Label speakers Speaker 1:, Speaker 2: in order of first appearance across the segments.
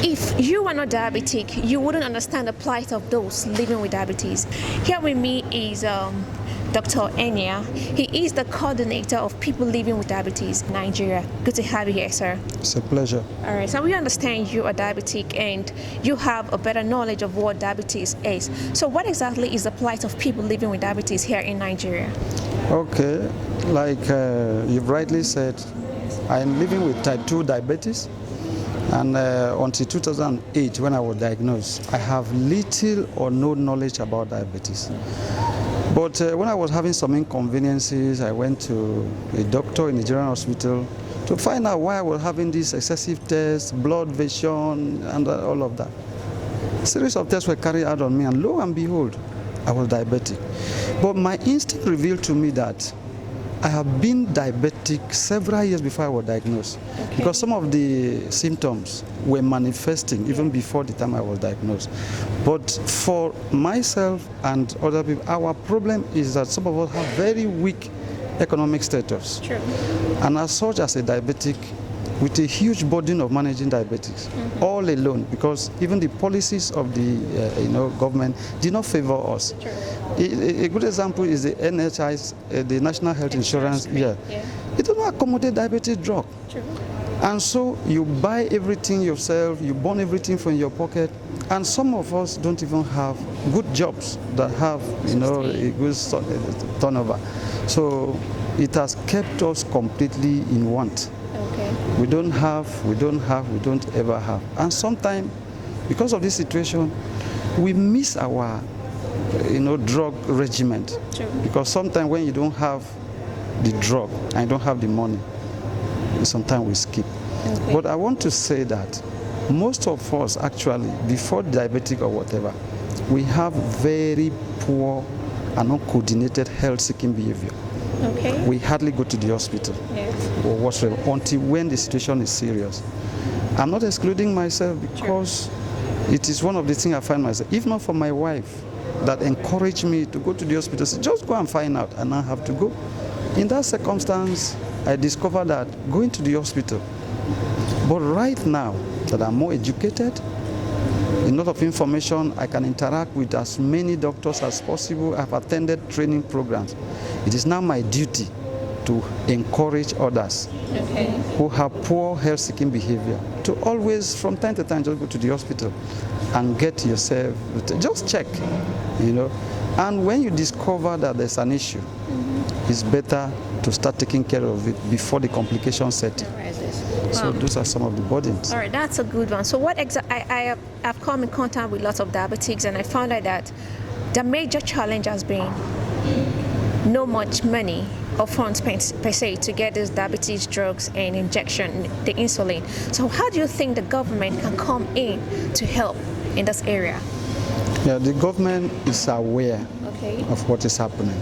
Speaker 1: If you were not diabetic, you wouldn't understand the plight of those living with diabetes. Here with me is Dr. Enyia. He is the coordinator of people living with diabetes in Nigeria. Good to have you here, sir.
Speaker 2: It's a pleasure.
Speaker 1: All right, so we understand you are diabetic and you have a better knowledge of what diabetes is. So what exactly is the plight of people living with diabetes here in Nigeria?
Speaker 2: Okay, like you've rightly said, I'm living with type 2 diabetes. And until 2008, when I was diagnosed, I have little or no knowledge about diabetes. But when I was having some inconveniences, I went to a doctor in a general hospital to find out why I was having these excessive tests, blood vision, and all of that. A series of tests were carried out on me, and lo and behold, I was diabetic. But my instinct revealed to me that I have been diabetic several years before I was diagnosed, because some of the symptoms were manifesting even before the time I was diagnosed. But for myself and other people, our problem is that some of us have very weak economic status.
Speaker 1: True.
Speaker 2: And as such, as a diabetic, with a huge burden of managing diabetics, all alone, because even the policies of the government did not favor us.
Speaker 1: True.
Speaker 2: A good example is the NHI's, the National Health Insurance. Yeah. It does not accommodate diabetes drug.
Speaker 1: True.
Speaker 2: And so you buy everything yourself, you burn everything from your pocket, and some of us don't even have good jobs that have a good turnover. So it has kept us completely in want. We don't ever have. And sometimes, because of this situation, we miss our drug regimen.
Speaker 1: True.
Speaker 2: Because sometimes when you don't have the drug and you don't have the money, sometimes we skip. But I want to say that most of us actually, before diabetic or whatever, we have very poor and uncoordinated health-seeking behavior. We hardly go to the hospital or whatsoever until when the situation is serious. I'm not excluding myself because it is one of the things I find myself, if not for my wife that encouraged me to go to the hospital, say, just go and find out, and I have to go. In that circumstance, I discovered that going to the hospital. But right now that I'm more educated, a lot of information, I can interact with as many doctors as possible. I've attended training programs. It is now my duty to encourage others who have poor health-seeking behavior to always, from time to time, just go to the hospital and get yourself, just check, And when you discover that there's an issue, it's better to start taking care of it before the complications set in. So those are some of the burdens. All
Speaker 1: right, that's a good one. So what I have come in contact with lots of diabetics, and I found out that the major challenge has been no much money or funds per se to get these diabetes drugs and injection, the insulin. So how do you think the government can come in to help in this area?
Speaker 2: Yeah, the government is aware of what is happening,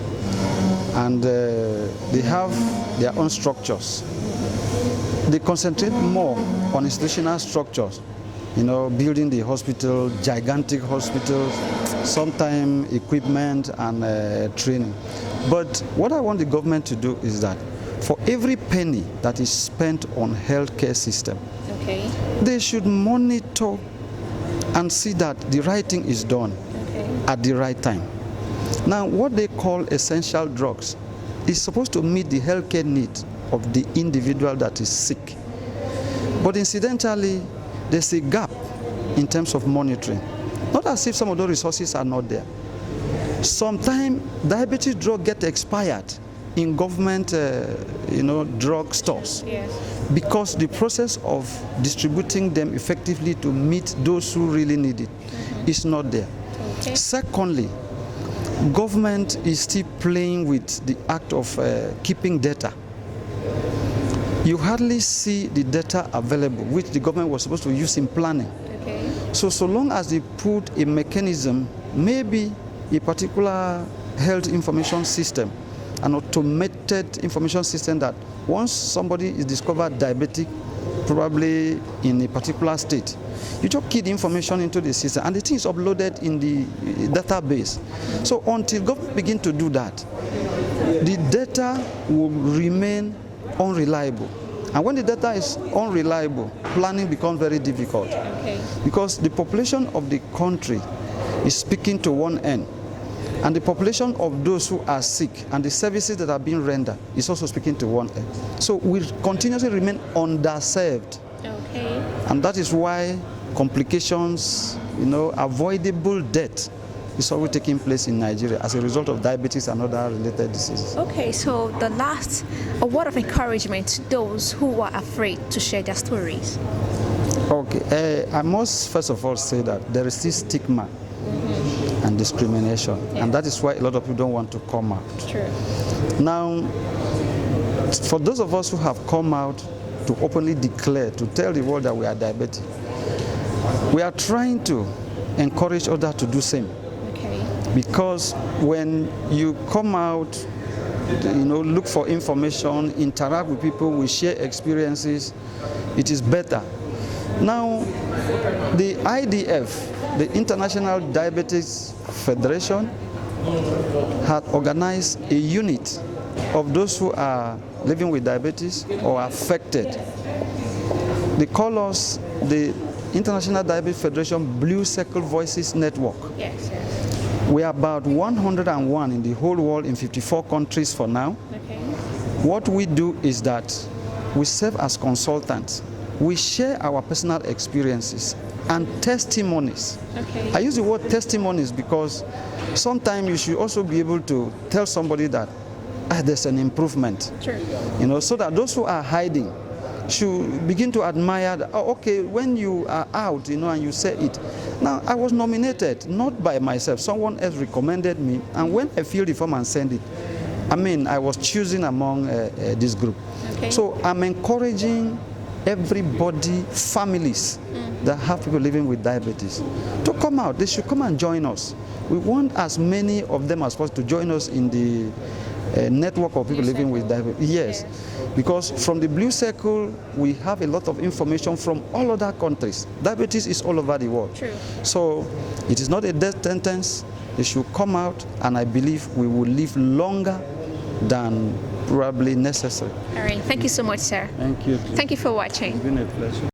Speaker 2: and they have their own structures. They concentrate more on institutional structures, building the hospital, gigantic hospitals, sometimes equipment and training. But what I want the government to do is that for every penny that is spent on healthcare system, they should monitor and see that the right thing is done at the right time. Now, what they call essential drugs is supposed to meet the healthcare needs of the individual that is sick. But incidentally, there's a gap in terms of monitoring. Not as if some of those resources are not there. Sometimes diabetes drugs get expired in government drug stores because the process of distributing them effectively to meet those who really need it is not there. Secondly, government is still playing with the act of keeping data. You hardly see the data available, which the government was supposed to use in planning. So long as they put a mechanism, maybe a particular health information system, an automated information system that once somebody is discovered diabetic, probably in a particular state, you just key the information into the system and the thing is uploaded in the database. So until government begin to do that, the data will remain unreliable And when the data is unreliable, planning becomes very difficult.
Speaker 1: Okay.
Speaker 2: Because the population of the country is speaking to one end, and the population of those who are sick and the services that are being rendered is also speaking to one end. So we continuously remain underserved.
Speaker 1: Okay.
Speaker 2: And that is why complications, avoidable death is always taking place in Nigeria as a result of diabetes and other related diseases.
Speaker 1: Okay, so the last, a word of encouragement to those who are afraid to share their stories.
Speaker 2: Okay, I must first of all say that there is this stigma and discrimination, and that is why a lot of people don't want to come out.
Speaker 1: True.
Speaker 2: Now, for those of us who have come out to openly declare, to tell the world that we are diabetic, we are trying to encourage others to do the same.
Speaker 1: Okay.
Speaker 2: Because when you come out, look for information, interact with people, we share experiences, it is better. Now, the IDF, the International Diabetes Federation, had organized a unit of those who are living with diabetes or affected. They call us the International Diabetes Federation Blue Circle Voices Network.
Speaker 1: Yes.
Speaker 2: We are about 101 in the whole world in 54 countries for now.
Speaker 1: Okay.
Speaker 2: What we do is that we serve as consultants. We share our personal experiences and testimonies.
Speaker 1: Okay.
Speaker 2: I use the word testimonies because sometimes you should also be able to tell somebody that there's an improvement.
Speaker 1: True.
Speaker 2: So that those who are hiding should begin to admire that, okay, when you are out, and you say it. Now, I was nominated, not by myself. Someone else recommended me, and when I filled the form and sent it, I was choosing among this group.
Speaker 1: Okay.
Speaker 2: So I'm encouraging everybody, families that have people living with diabetes, to come out. They should come and join us. We want as many of them as possible to join us in the network of people living with diabetes. Yes, because from the Blue Circle, we have a lot of information from all other countries. Diabetes is all over the world.
Speaker 1: True.
Speaker 2: So it is not a death sentence. They should come out, and I believe we will live longer than probably necessary.
Speaker 1: All right. Thank you so much, sir.
Speaker 2: Thank you.
Speaker 1: Thank you for watching.
Speaker 2: It's been a pleasure.